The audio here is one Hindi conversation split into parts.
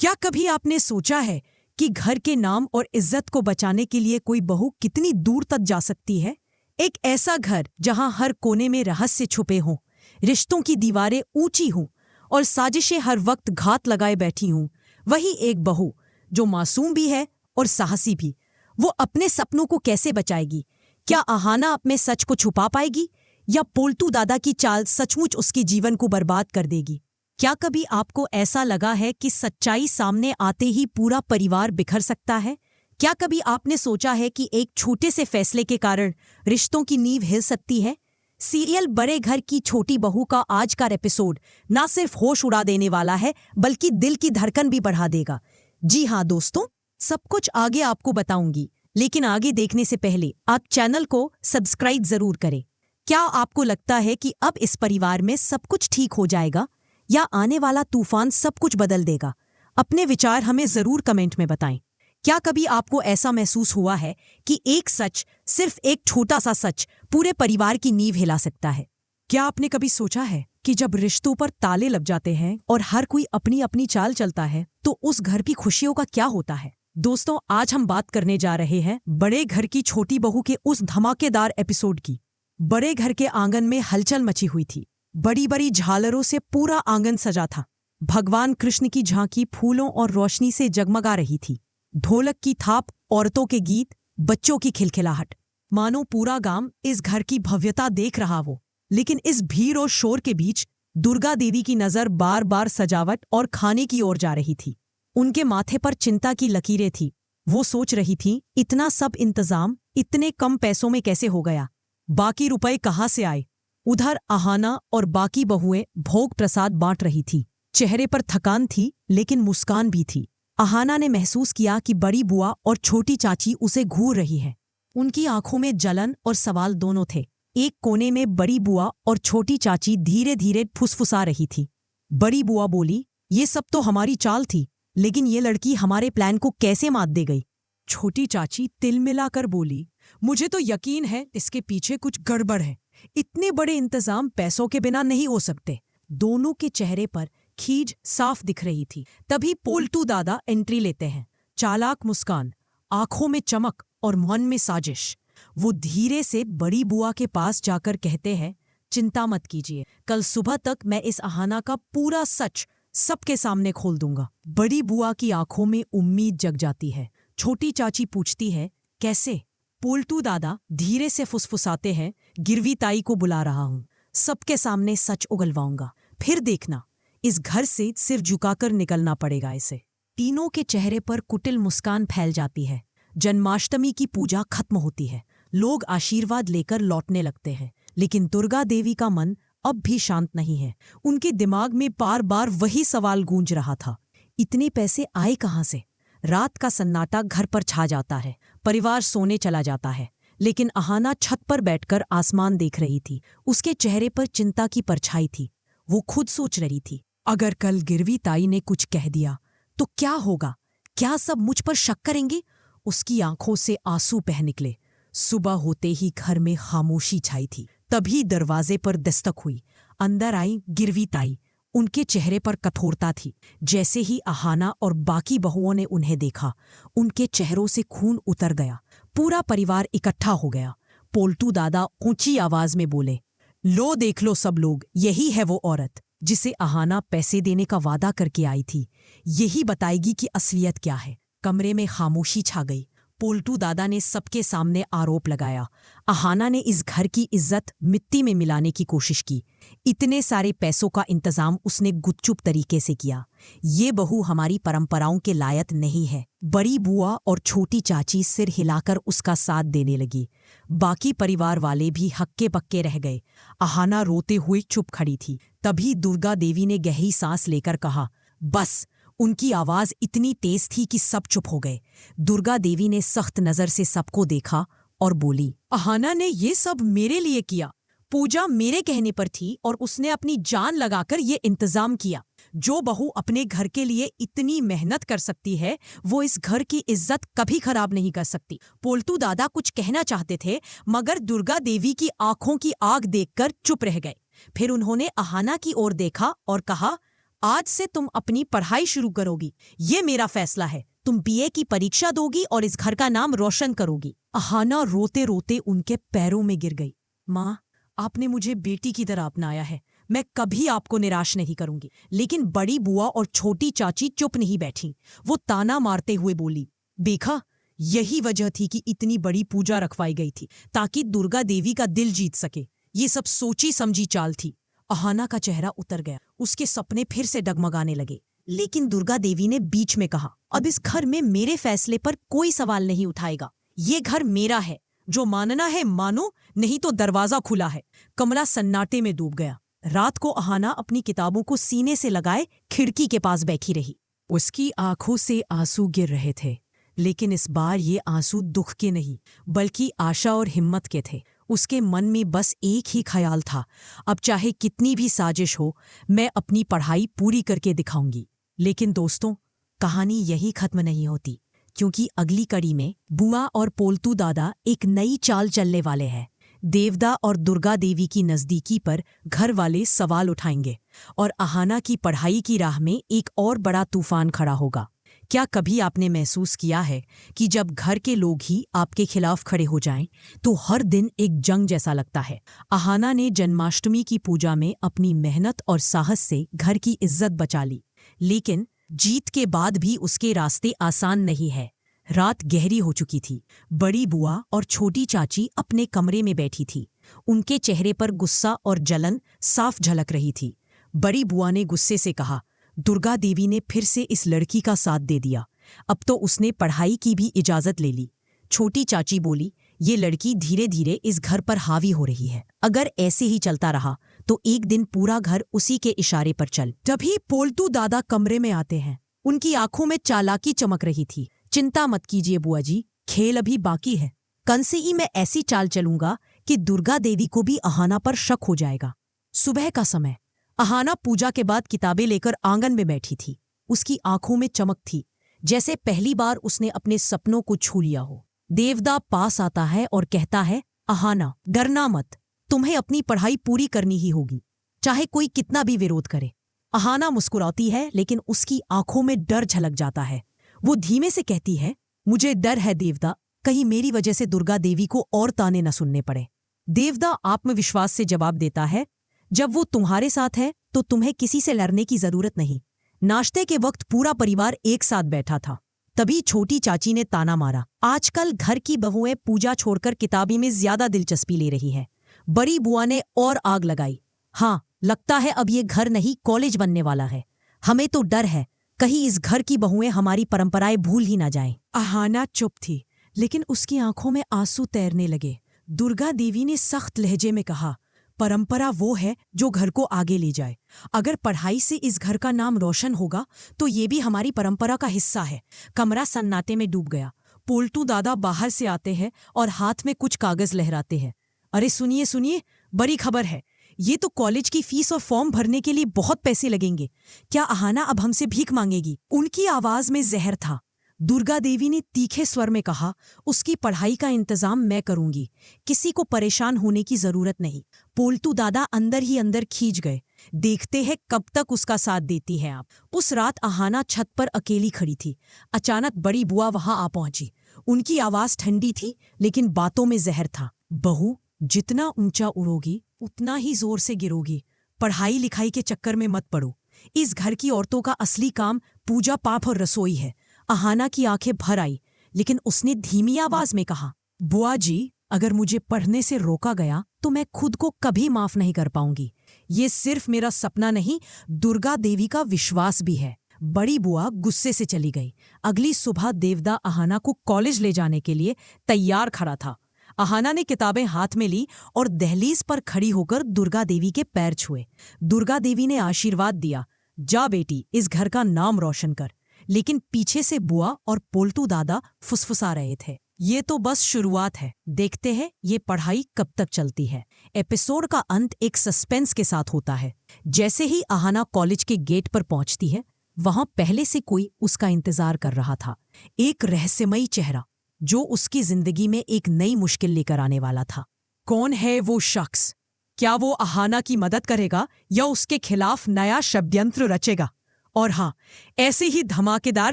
क्या कभी आपने सोचा है कि घर के नाम और इज्जत को बचाने के लिए कोई बहू कितनी दूर तक जा सकती है? एक ऐसा घर जहां हर कोने में रहस्य छुपे हों, रिश्तों की दीवारें ऊंची हों और साजिशें हर वक्त घात लगाए बैठी हों। वही एक बहू जो मासूम भी है और साहसी भी। वो अपने सपनों को कैसे बचाएगी? क्या अहाना अपने सच को छुपा पाएगी या पोल्टू दादा की चाल सचमुच उसके जीवन को बर्बाद कर देगी? क्या कभी आपको ऐसा लगा है कि सच्चाई सामने आते ही पूरा परिवार बिखर सकता है? क्या कभी आपने सोचा है कि एक छोटे से फैसले के कारण रिश्तों की नींव हिल सकती है? सीरियल बड़े घर की छोटी बहू का आज का एपिसोड ना सिर्फ होश उड़ा देने वाला है बल्कि दिल की धड़कन भी बढ़ा देगा। जी हाँ दोस्तों, सब कुछ आगे आपको बताऊंगी, लेकिन आगे देखने से पहले आप चैनल को सब्सक्राइब जरूर करें। क्या आपको लगता है कि अब इस परिवार में सब कुछ ठीक हो जाएगा या आने वाला तूफान सब कुछ बदल देगा? अपने विचार हमें जरूर कमेंट में बताएं। क्या कभी आपको ऐसा महसूस हुआ है कि एक सच, सिर्फ एक छोटा सा सच, पूरे परिवार की नींव हिला सकता है? क्या आपने कभी सोचा है कि जब रिश्तों पर ताले लग जाते हैं और हर कोई अपनी अपनी चाल चलता है तो उस घर की खुशियों का क्या होता है? दोस्तों, आज हम बात करने जा रहे हैं बड़े घर की छोटी बहू के उस धमाकेदार एपिसोड की। बड़े घर के आंगन में हलचल मची हुई थी। बड़ी बड़ी झालरों से पूरा आंगन सजा था। भगवान कृष्ण की झांकी फूलों और रोशनी से जगमगा रही थी। ढोलक की थाप, औरतों के गीत, बच्चों की खिलखिलाहट, मानो पूरा गांव इस घर की भव्यता देख रहा हो। लेकिन इस भीड़ और शोर के बीच दुर्गा देवी की नजर बार बार सजावट और खाने की ओर जा रही थी। उनके माथे पर चिंता की लकीरें थी। वो सोच रही थी, इतना सब इंतजाम इतने कम पैसों में कैसे हो गया? बाकी रुपए कहाँ से आए? उधर अहाना और बाकी बहुएं भोग प्रसाद बांट रही थी। चेहरे पर थकान थी लेकिन मुस्कान भी थी। अहाना ने महसूस किया कि बड़ी बुआ और छोटी चाची उसे घूर रही है। उनकी आंखों में जलन और सवाल दोनों थे। एक कोने में बड़ी बुआ और छोटी चाची धीरे धीरे फुसफुसा रही थी। बड़ी बुआ बोली, ये सब तो हमारी चाल थी, लेकिन ये लड़की हमारे प्लान को कैसे मात दे गई? छोटी चाची तिलमिलाकर बोली, मुझे तो यकीन है इसके पीछे कुछ गड़बड़ है। इतने बड़े इंतजाम पैसों के बिना नहीं हो सकते। दोनों के चेहरे पर खीज साफ दिख रही थी। तभी पोल्टू दादा एंट्री लेते हैं। चालाक मुस्कान, आंखों में चमक और मन में साजिश। वो धीरे से बड़ी बुआ के पास जाकर कहते हैं, चिंता मत कीजिए, कल सुबह तक मैं इस अहाना का पूरा सच सबके सामने खोल दूंगा। बड़ी बुआ की आंखों में उम्मीद जग जाती है। छोटी चाची पूछती है, कैसे? पोल्टू दादा धीरे से फुसफुसाते हैं, गिरवी ताई को बुला रहा हूं, सबके सामने सच उगलवाऊंगा, फिर देखना, इस घर से सिर झुकाकर निकलना पड़ेगा इसे। तीनों के चेहरे पर कुटिल मुस्कान फैल जाती है। जन्माष्टमी की पूजा खत्म होती है। लोग आशीर्वाद लेकर लौटने लगते हैं, लेकिन दुर्गा देवी का मन अब भी शांत नहीं है। उनके दिमाग में बार बार वही सवाल गूंज रहा था, इतने पैसे आए कहां से? रात का सन्नाटा घर पर छा जाता है। परिवार सोने चला जाता है, लेकिन अहाना छत पर बैठकर आसमान देख रही थी। उसके चेहरे पर चिंता की परछाई थी। वो खुद सोच रही थी, अगर कल गिरवी ताई ने कुछ कह दिया तो क्या होगा? क्या सब मुझ पर शक करेंगे? उसकी आंखों से आंसू बह निकले। सुबह होते ही घर में खामोशी छाई थी। तभी दरवाजे पर दस्तक हुई। अंदर आई गिरवी ताई। उनके चेहरे पर कठोरता थी। जैसे ही अहाना और बाकी बहुओं ने उन्हें देखा, उनके चेहरों से खून उतर गया। पूरा परिवार इकट्ठा हो गया। पोल्टू दादा ऊंची आवाज में बोले, लो देख लो सब लोग, यही है वो औरत जिसे अहाना पैसे देने का वादा करके आई थी। यही बताएगी कि असलियत क्या है। कमरे में खामोशी छा गई। पोल्टू दादा ने सबके सामने आरोप लगाया, अहाना ने इस घर की इज्जत मिट्टी में मिलाने की कोशिश की। इतने सारे पैसों का इंतजाम उसने गुपचुप तरीके से किया। ये बहू हमारी परंपराओं के लायक नहीं है। बड़ी बुआ और छोटी चाची सिर हिलाकर उसका साथ देने लगी। बाकी परिवार वाले भी हक्के पक्के रह गए। अहाना रोते हुए चुप खड़ी थी। तभी दुर्गा देवी ने गहरी सांस लेकर कहा, बस। उनकी आवाज इतनी तेज थी कि सब चुप हो गए। दुर्गा देवी ने सख्त नजर से सबको देखा और बोली, अहाना ने ये सब मेरे लिए किया। पूजा मेरे कहने पर थी और उसने अपनी जान लगाकर ये इंतजाम किया। जो बहू अपने घर के लिए इतनी मेहनत कर सकती है, वो इस घर की इज्जत कभी खराब नहीं कर सकती। पोल्टू दादा कुछ कहना चाहते थे, मगर दुर्गा देवी की आंखों की आग देखकर चुप रह गए। फिर उन्होंने अहाना की ओर देखा और कहा, आज से तुम अपनी पढ़ाई शुरू करोगी। ये मेरा फैसला है। तुम बीए की परीक्षा दोगी और इस घर का नाम रोशन करोगी। अहाना रोते रोते उनके पैरों में गिर गई। माँ, आपने मुझे बेटी की तरह अपनाया है। मैं कभी आपको निराश नहीं करूंगी। लेकिन बड़ी बुआ और छोटी चाची चुप नहीं बैठी। वो ताना मारते हुए बोली, देखा, यही वजह थी कि इतनी बड़ी पूजा रखवाई गई थी, ताकि दुर्गा देवी का दिल जीत सके। ये सब सोची समझी चाल थी। अहाना का चेहरा उतर गया। उसके सपने फिर से डगमगाने लगे। लेकिन दुर्गा देवी ने बीच में कहा, अब इस घर में मेरे फैसले पर कोई सवाल नहीं उठाएगा। ये घर मेरा है। जो मानना है मानो, नहीं तो दरवाजा खुला है। कमला सन्नाटे में डूब गया। रात को अहाना अपनी किताबों को सीने से लगाए खिड़की के पास बैठी रही। उसकी आंखों से आंसू गिर रहे थे, लेकिन इस बार ये आंसू दुख के नहीं, बल्कि आशा और हिम्मत के थे। उसके मन में बस एक ही ख्याल था, अब चाहे कितनी भी साजिश हो, मैं अपनी पढ़ाई पूरी करके दिखाऊंगी। लेकिन दोस्तों, कहानी यही खत्म नहीं होती, क्योंकि अगली कड़ी में बुआ और पोल्तू दादा एक नई चाल चलने वाले हैं। देवदा और दुर्गा देवी की नजदीकी पर घर वाले सवाल उठाएंगे और अहाना की पढ़ाई की राह में एक और बड़ा तूफान खड़ा होगा। क्या कभी आपने महसूस किया है कि जब घर के लोग ही आपके खिलाफ खड़े हो जाएं, तो हर दिन एक जंग जैसा लगता है? अहाना ने जन्माष्टमी की पूजा में अपनी मेहनत और साहस से घर की इज्जत बचा ली, लेकिन जीत के बाद भी उसके रास्ते आसान नहीं है। रात गहरी हो चुकी थी। बड़ी बुआ और छोटी चाची अपने कमरे में बैठी थी। उनके चेहरे पर गुस्सा और जलन साफ झलक रही थी। बड़ी बुआ ने गुस्से से कहा, दुर्गा देवी ने फिर से इस लड़की का साथ दे दिया। अब तो उसने पढ़ाई की भी इजाजत ले ली। छोटी चाची बोली, ये लड़की धीरे धीरे इस घर पर हावी हो रही है। अगर ऐसे ही चलता रहा तो एक दिन पूरा घर उसी के इशारे पर चल। तभी पोल्तू दादा कमरे में आते हैं। उनकी आंखों में चालाकी चमक रही थी। चिंता मत कीजिए बुआ जी, खेल अभी बाकी है। कल से ही मैं ऐसी चाल चलूंगा कि दुर्गा देवी को भी अहाना पर शक हो जाएगा। सुबह का समय। अहाना पूजा के बाद किताबें लेकर आंगन में बैठी थी। उसकी आंखों में चमक थी, जैसे पहली बार उसने अपने सपनों को छू लिया हो। देवदा पास आता है और कहता है, अहाना, डरना मत। तुम्हें अपनी पढ़ाई पूरी करनी ही होगी, चाहे कोई कितना भी विरोध करे। अहाना मुस्कुराती है, लेकिन उसकी आंखों में डर झलक जाता है। वो धीमे से कहती है, मुझे डर है देवदा, कहीं मेरी वजह से दुर्गा देवी को और ताने न सुनने पड़े। देवदा आत्मविश्वास से जवाब देता है, जब वो तुम्हारे साथ है तो तुम्हें किसी से लड़ने की जरूरत नहीं। नाश्ते के वक्त पूरा परिवार एक साथ बैठा था। तभी छोटी चाची ने ताना मारा, आजकल घर की बहुएं पूजा छोड़कर किताबी में ज्यादा दिलचस्पी ले रही है। बड़ी बुआ ने और आग लगाई, हाँ, लगता है अब ये घर नहीं कॉलेज बनने वाला है। हमें तो डर है, कहीं इस घर की बहुएं हमारी परंपराएं भूल ही ना जाएं। अहाना चुप थी, लेकिन उसकी आंखों में आंसू तैरने लगे। दुर्गा देवी ने सख्त लहजे में कहा, परंपरा वो है जो घर को आगे ले जाए। अगर पढ़ाई से इस घर का नाम रोशन होगा तो ये भी हमारी परंपरा का हिस्सा है। कमरा सन्नाटे में डूब गया। पोल्टू दादा बाहर से आते हैं और हाथ में कुछ कागज लहराते हैं। अरे सुनिए सुनिए, बड़ी खबर है। ये तो कॉलेज की फीस और फॉर्म भरने के लिए बहुत पैसे लगेंगे। क्या अहाना अब हमसे भीख मांगेगी? उनकी आवाज में जहर था। दुर्गा देवी ने तीखे स्वर में कहा, उसकी पढ़ाई का इंतजाम मैं करूंगी, किसी को परेशान होने की जरूरत नहीं। पोल्टू दादा अंदर ही अंदर खींच गए। देखते हैं कब तक उसका साथ देती हैं आप। उस रात अहाना छत पर अकेली खड़ी थी। अचानक बड़ी बुआ वहां आ पहुंची। उनकी आवाज ठंडी थी, लेकिन बातों में जहर था। बहू, जितना ऊंचा उड़ोगी उतना ही जोर से गिरोगी। पढ़ाई लिखाई के चक्कर में मत पड़ो। इस घर की औरतों का असली काम पूजा पाठ और रसोई है। अहाना की आंखें भर आई, लेकिन उसने धीमी आवाज में कहा, बुआ जी, अगर मुझे पढ़ने से रोका गया तो मैं खुद को कभी माफ नहीं कर पाऊंगी। ये सिर्फ मेरा सपना नहीं, दुर्गा देवी का विश्वास भी है। बड़ी बुआ गुस्से से चली गई। अगली सुबह देवदा अहाना को कॉलेज ले जाने के लिए तैयार खड़ा था। अहाना ने किताबें हाथ में ली और दहलीज पर खड़ी होकर दुर्गा देवी के पैर छुए। दुर्गा देवी ने आशीर्वाद दिया, जा बेटी, इस घर का नाम रोशन कर। लेकिन पीछे से बुआ और पोल्टू दादा फुसफुसा रहे थे, ये तो बस शुरुआत है, देखते हैं ये पढ़ाई कब तक चलती है। एपिसोड का अंत एक सस्पेंस के साथ होता है। जैसे ही अहाना कॉलेज के गेट पर पहुंचती है, वहां पहले से कोई उसका इंतजार कर रहा था। एक रहस्यमयी चेहरा जो उसकी जिंदगी में एक नई मुश्किल लेकर आने वाला था। कौन है वो शख्स? क्या वो अहाना की मदद करेगा या उसके खिलाफ नया षड्यंत्र रचेगा? और हाँ, ऐसे ही धमाकेदार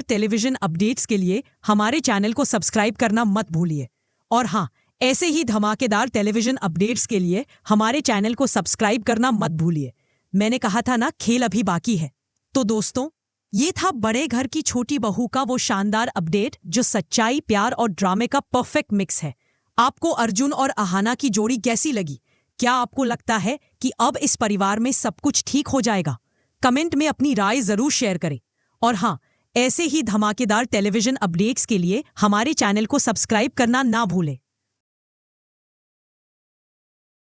टेलीविजन अपडेट्स के लिए हमारे चैनल को सब्सक्राइब करना मत भूलिए। और हाँ, ऐसे ही धमाकेदार टेलीविजन अपडेट्स के लिए हमारे चैनल को सब्सक्राइब करना मत भूलिए। मैंने कहा था ना, खेल अभी बाकी है। तो दोस्तों, ये था बड़े घर की छोटी बहू का वो शानदार अपडेट जो सच्चाई, प्यार और ड्रामे का परफेक्ट मिक्स है। आपको अर्जुन और अहाना की जोड़ी कैसी लगी? क्या आपको लगता है कि अब इस परिवार में सब कुछ ठीक हो जाएगा? कमेंट में अपनी राय जरूर शेयर करें। और हाँ, ऐसे ही धमाकेदार टेलीविजन अपडेट्स के लिए हमारे चैनल को सब्सक्राइब करना ना भूलें।